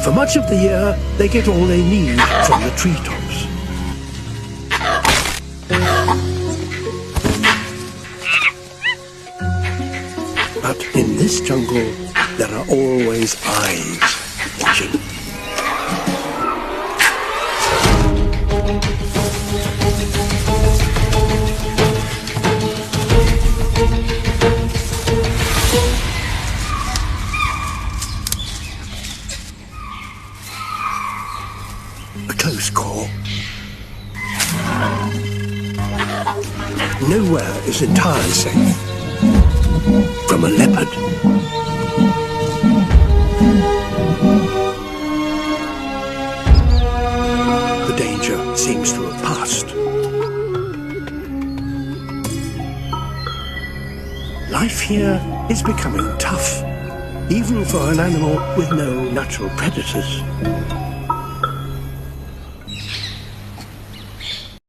For much of the year, they get all they need from the treetops. But in this jungle, there are always eyes watching. A close call. Nowhere is entirely safe from a leopard. The danger seems to have passed. Life here is becoming tough, even for an animal with no natural predators.